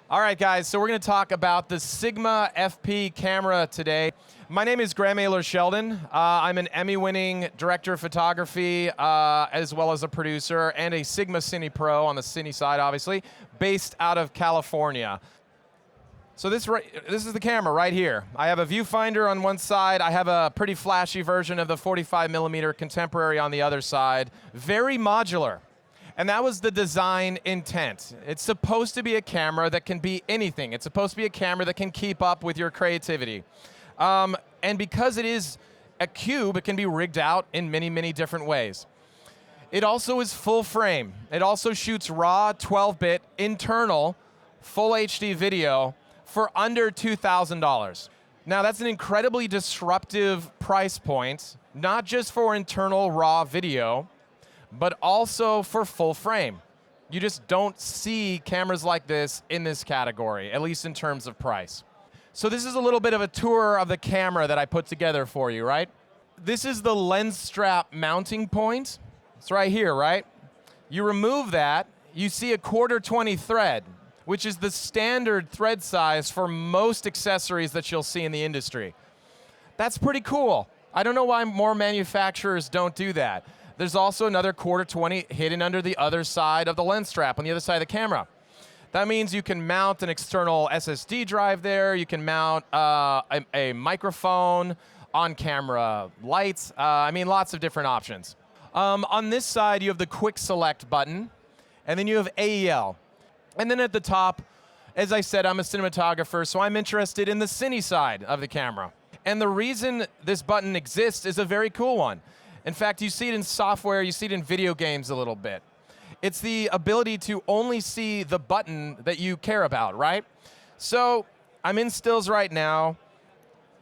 All right, guys, so we're going to talk about the Sigma FP camera today. My name is Graham Sheldon. I'm an Emmy-winning director of photography, as well as a producer, and a Sigma Cine Pro on the Cine side, obviously, based out of California. So this is the camera right here. I have a viewfinder on one side. I have a pretty flashy version of the 45mm contemporary on the other side. Very modular. And that was the design intent. It's supposed to be a camera that can be anything. It's supposed to be a camera that can keep up with your creativity. And because it is a cube, it can be rigged out in many, many different ways. It also is full frame. It also shoots raw 12-bit internal full HD video for under $2,000. Now that's an incredibly disruptive price point, not just for internal raw video, but also for full frame. You just don't see cameras like this in this category, at least in terms of price. So this is a little bit of a tour of the camera that I put together for you, right? This is the lens strap mounting point. It's right here, right? You remove that, you see a 1/4-20 thread, which is the standard thread size for most accessories that you'll see in the industry. That's pretty cool. I don't know why more manufacturers don't do that. There's also another 1/4-20 hidden under the other side of the lens strap on the other side of the camera. That means you can mount an external SSD drive there, you can mount a microphone, on-camera lights, I mean lots of different options. On this side you have the quick select button, and then you have AEL. And then at the top, as I said, I'm a cinematographer, so I'm interested in the cine side of the camera. And the reason this button exists is a very cool one. In fact, you see it in software, you see it in video games a little bit. It's the ability to only see the button that you care about, right? So I'm in stills right now.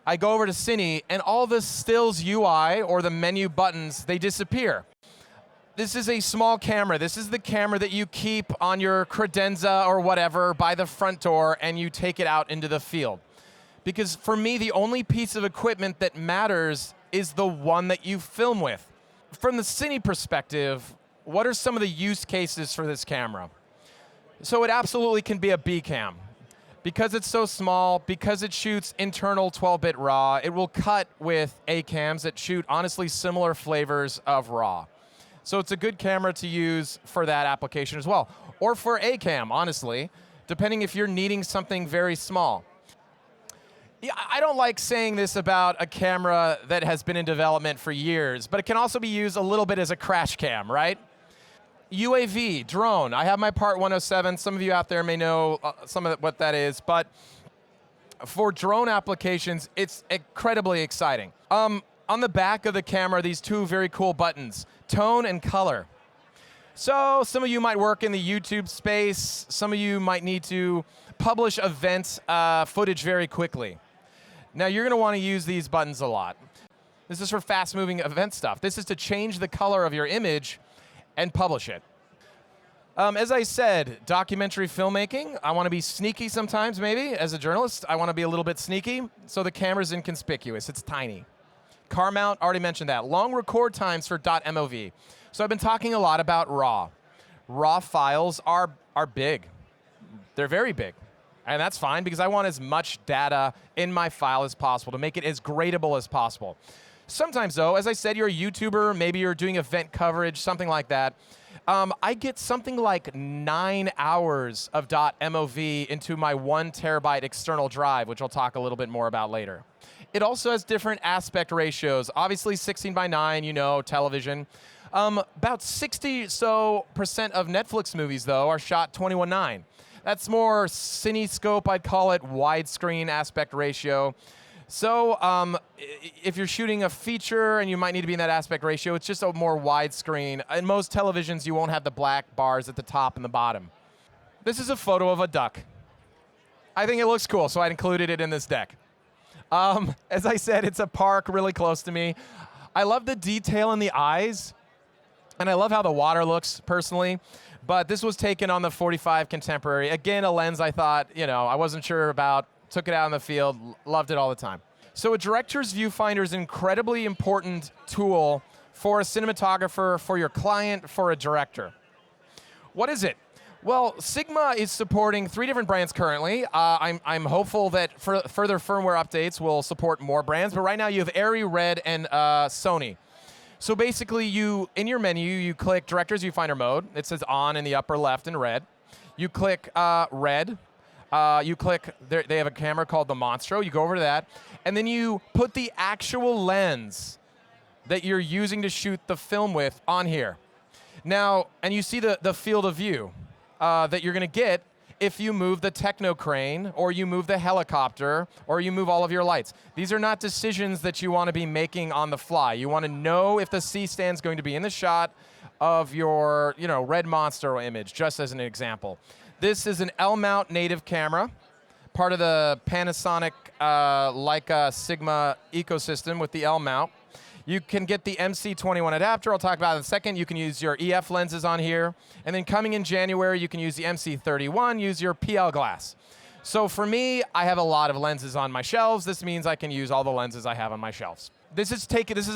I go over to Cine, and all the stills UI, or the menu buttons, they disappear. This is a small camera. This is the camera that you keep on your credenza or whatever by the front door, and you take it out into the field. Because for me, the only piece of equipment that matters is the one that you film with. From the Cine perspective, what are some of the use cases for this camera? So it absolutely can be a B cam. Because it's so small, because it shoots internal 12-bit RAW, it will cut with A cams that shoot honestly similar flavors of RAW. So it's a good camera to use for that application as well. Or for A cam, honestly, depending if you're needing something very small. I don't like saying this about a camera that has been in development for years, but it can also be used a little bit as a crash cam, right? UAV, drone. I have my Part 107. Some of you out there may know what that is, but for drone applications, it's incredibly exciting. On the back of the camera, these two very cool buttons, tone and color. So some of you might work in the YouTube space. Some of you might need to publish event footage very quickly. Now you're going to want to use these buttons a lot. This is for fast-moving event stuff. This is to change the color of your image and publish it. As I said, documentary filmmaking, I want to be sneaky sometimes maybe. As a journalist, I want to be a little bit sneaky, so the camera's inconspicuous. It's tiny. Car mount, already mentioned that. Long record times for .mov. So I've been talking a lot about RAW. RAW files are big. They're very big. And that's fine because I want as much data in my file as possible to make it as gradable as possible. Sometimes though, as I said, you're a YouTuber, maybe you're doing event coverage, something like that. I get something like 9 hours of .mov into my 1 terabyte external drive, which I'll talk a little bit more about later. It also has different aspect ratios. Obviously 16:9, you know, television. About 60% of Netflix movies though are shot 21:9. That's more CineScope, I'd call it, widescreen aspect ratio. So if you're shooting a feature and you might need to be in that aspect ratio, it's just a more widescreen. In most televisions, you won't have the black bars at the top and the bottom. This is a photo of a duck. I think it looks cool, so I included it in this deck. As I said, it's a park really close to me. I love the detail in the eyes, and I love how the water looks, personally. But this was taken on the 45 Contemporary. Again, a lens I thought, you know, I wasn't sure about, took it out in the field, loved it all the time. So a director's viewfinder is an incredibly important tool for a cinematographer, for your client, for a director. What is it? Well, Sigma is supporting 3 different brands currently. I'm hopeful that further firmware updates will support more brands, but right now you have Arri, Red, and Sony. So basically, in your menu, you click Director's Viewfinder mode. It says on in the upper left in red. You click Red. You click, they have a camera called the Monstro. You go over to that, and then you put the actual lens that you're using to shoot the film with on here. Now, and you see the field of view that you're going to get if you move the techno crane, or you move the helicopter, or you move all of your lights. These are not decisions that you want to be making on the fly. You want to know if the C-stand's going to be in the shot of your red Monster image, just as an example. This is an L-mount native camera, part of the Panasonic Leica Sigma ecosystem with the L-mount. You can get the MC21 adapter, I'll talk about it in a second. You can use your EF lenses on here. And then coming in January, you can use the MC31, use your PL glass. So for me, I have a lot of lenses on my shelves. This means I can use all the lenses I have on my shelves. This is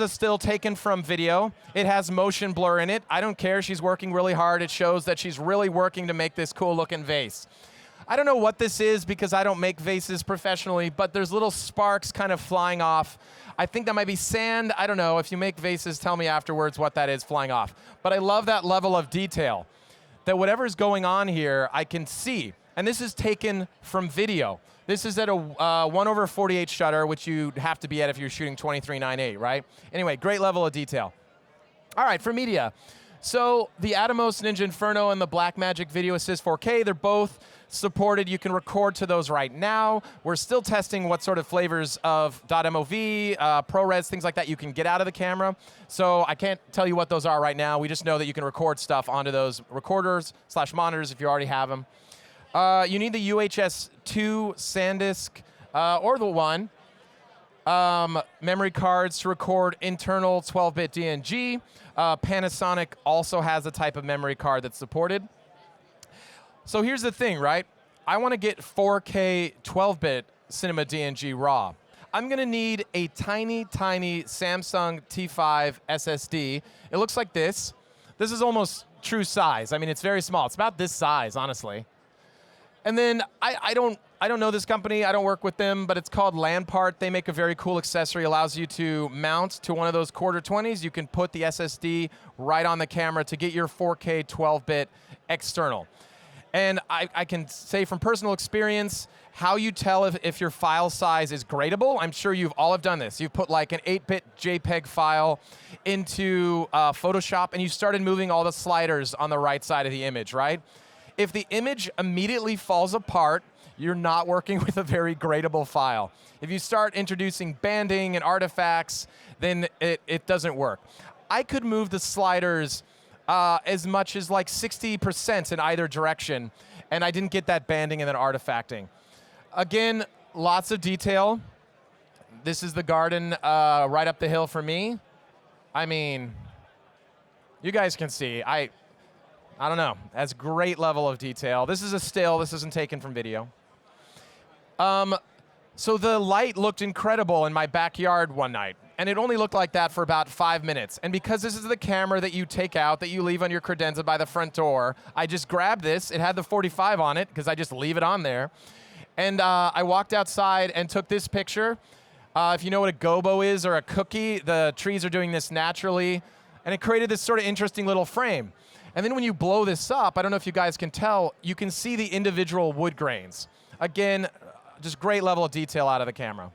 a still taken from video. It has motion blur in it. I don't care, she's working really hard. It shows that she's really working to make this cool looking vase. I don't know what this is because I don't make vases professionally, but there's little sparks kind of flying off. I think that might be sand. I don't know. If you make vases, tell me afterwards what that is flying off. But I love that level of detail, that whatever's going on here, I can see. And this is taken from video. This is at a 1/48 shutter, which you have to be at if you're shooting 23:9:8, right? Anyway, great level of detail. All right, for media. So the Atomos Ninja Inferno and the Blackmagic Video Assist 4K, they're both supported. You can record to those right now. We're still testing what sort of flavors of .mov, ProRes, things like that you can get out of the camera. So I can't tell you what those are right now. We just know that you can record stuff onto those recorders / monitors if you already have them. You need the UHS 2 SanDisk or the 1 memory cards to record internal 12-bit DNG. Panasonic also has a type of memory card that's supported. So here's the thing, right? I want to get 4K 12-bit Cinema DNG RAW. I'm going to need a tiny, tiny Samsung T5 SSD. It looks like this. This is almost true size. I mean, it's very small. It's about this size, honestly. And then I don't know this company. I don't work with them, but it's called Landpart. They make a very cool accessory. Allows you to mount to one of those quarter 20s. You can put the SSD right on the camera to get your 4K 12-bit external. And I can say from personal experience, how you tell if your file size is gradable. I'm sure you've all have done this. You've put like an 8-bit JPEG file into Photoshop, and you started moving all the sliders on the right side of the image, right? If the image immediately falls apart, you're not working with a very gradable file. If you start introducing banding and artifacts, then it doesn't work. I could move the sliders as much as like 60% in either direction, and I didn't get that banding and then artifacting. Again, lots of detail. This is the garden right up the hill for me. I mean, you guys can see, I don't know, that's great level of detail. This is a still, this isn't taken from video. So the light looked incredible in my backyard one night, and it only looked like that for about 5 minutes. And because this is the camera that you take out, that you leave on your credenza by the front door, I just grabbed this. It had the 45 on it, because I just leave it on there. And I walked outside and took this picture. If you know what a gobo is, or a cookie, the trees are doing this naturally. And it created this sort of interesting little frame. And then when you blow this up, I don't know if you guys can tell, you can see the individual wood grains. Again, just great level of detail out of the camera.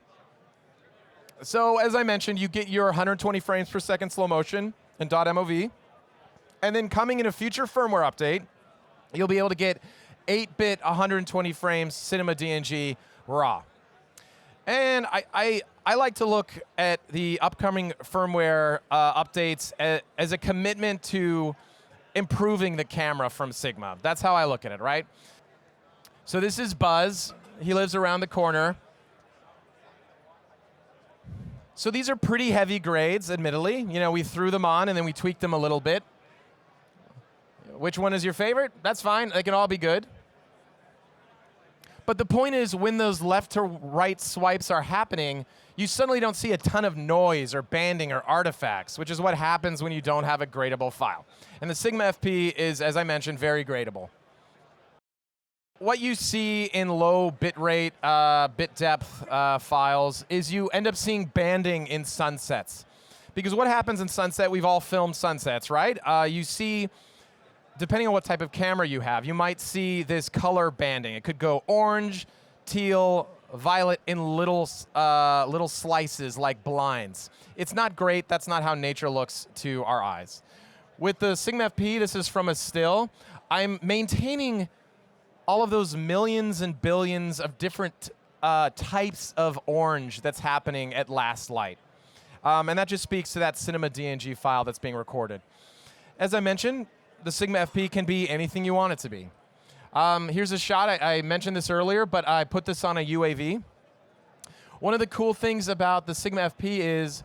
So as I mentioned, you get your 120 frames per second slow motion in .mov. And then coming in a future firmware update, you'll be able to get 8-bit 120 frames Cinema DNG RAW. And I like to look at the upcoming firmware updates as a commitment to improving the camera from Sigma. That's how I look at it, right? So this is Buzz. He lives around the corner. So these are pretty heavy grades, admittedly. You know, we threw them on and then we tweaked them a little bit. Which one is your favorite? That's fine. They can all be good. But the point is, when those left to right swipes are happening, you suddenly don't see a ton of noise or banding or artifacts, which is what happens when you don't have a gradable file. And the Sigma FP is, as I mentioned, very gradable. what you see in low bitrate, bit depth files is you end up seeing banding in sunsets. Because what happens in sunset, we've all filmed sunsets, right? You see, depending on what type of camera you have, you might see this color banding. It could go orange, teal, violet in little slices like blinds. It's not great. That's not how nature looks to our eyes. With the Sigma FP, this is from a still. I'm maintaining all of those millions and billions of different types of orange that's happening at last light. And that just speaks to that cinema DNG file that's being recorded. As I mentioned, the Sigma FP can be anything you want it to be. Here's a shot. I mentioned this earlier, but I put this on a UAV. One of the cool things about the Sigma FP is,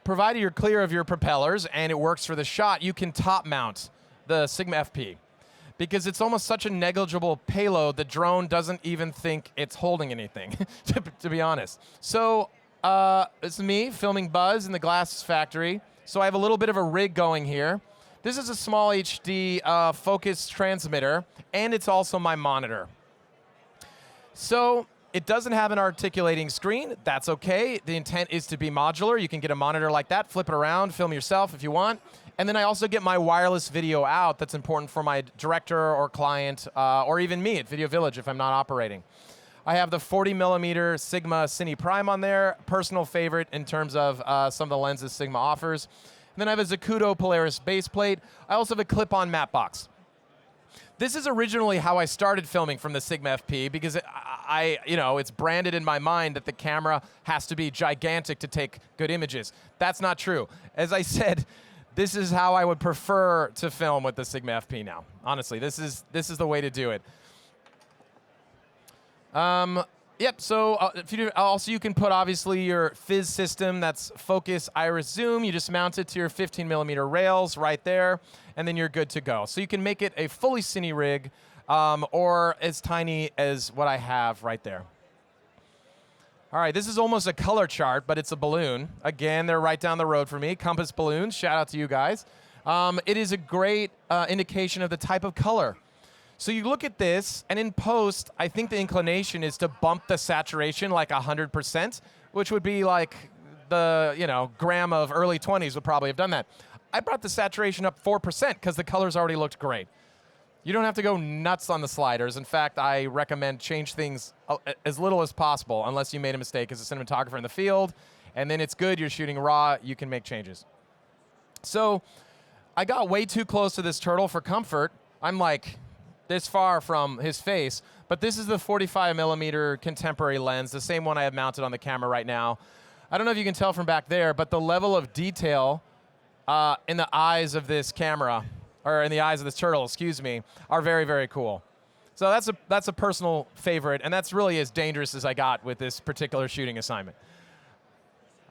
provided you're clear of your propellers and it works for the shot, you can top mount the Sigma FP. Because it's almost such a negligible payload, the drone doesn't even think it's holding anything, to be honest. So it's me filming Buzz in the glasses factory. So I have a little bit of a rig going here. This is a small HD focus transmitter, and it's also my monitor. So it doesn't have an articulating screen. That's okay. The intent is to be modular. You can get a monitor like that, flip it around, film yourself if you want. And then I also get my wireless video out that's important for my director or client, or even me at Video Village if I'm not operating. I have the 40mm Sigma Cine Prime on there, personal favorite in terms of some of the lenses Sigma offers. And then I have a Zacuto Polaris base plate. I also have a clip-on matte box. This is originally how I started filming from the Sigma FP because it's branded in my mind that the camera has to be gigantic to take good images. That's not true. As I said, this is how I would prefer to film with the Sigma FP now. Honestly, this is the way to do it. Yep, so also you can put obviously your Fizz system, that's focus, iris, zoom. You just mount it to your 15mm rails right there, and then you're good to go. So you can make it a fully cine rig, or as tiny as what I have right there. All right, this is almost a color chart, but it's a balloon. Again, they're right down the road for me. Compass balloons, shout out to you guys. It is a great indication of the type of color. So you look at this, and in post, I think the inclination is to bump the saturation like 100%, which would be like the Graham of early 20s would probably have done that. I brought the saturation up 4% because the colors already looked great. You don't have to go nuts on the sliders. In fact, I recommend change things as little as possible unless you made a mistake as a cinematographer in the field, and then it's good, you're shooting raw, you can make changes. So I got way too close to this turtle for comfort. I'm like this far from his face, but this is the 45mm contemporary lens, the same one I have mounted on the camera right now. I don't know if you can tell from back there, but the level of detail in the eyes of this camera, or in the eyes of this turtle, excuse me, are very, very cool. So that's a personal favorite, and that's really as dangerous as I got with this particular shooting assignment.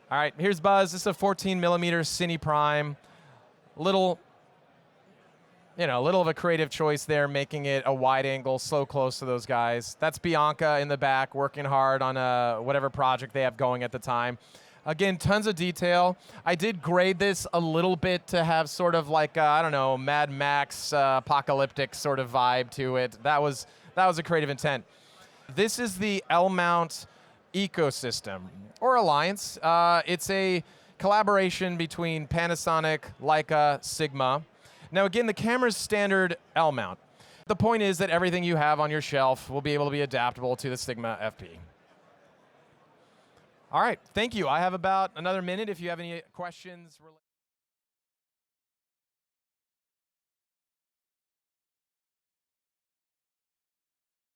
All right, here's Buzz. This is a 14mm Cine Prime. Little of a creative choice there, making it a wide angle so close to those guys. That's Bianca in the back working hard on whatever project they have going at the time. Again, tons of detail. I did grade this a little bit to have sort of like, I don't know, Mad Max apocalyptic sort of vibe to it. That was a creative intent. This is the L-mount ecosystem, or alliance. It's a collaboration between Panasonic, Leica, Sigma. Now again, the camera's standard L-mount. The point is that everything you have on your shelf will be able to be adaptable to the Sigma FP. All right, thank you. I have about another minute if you have any questions.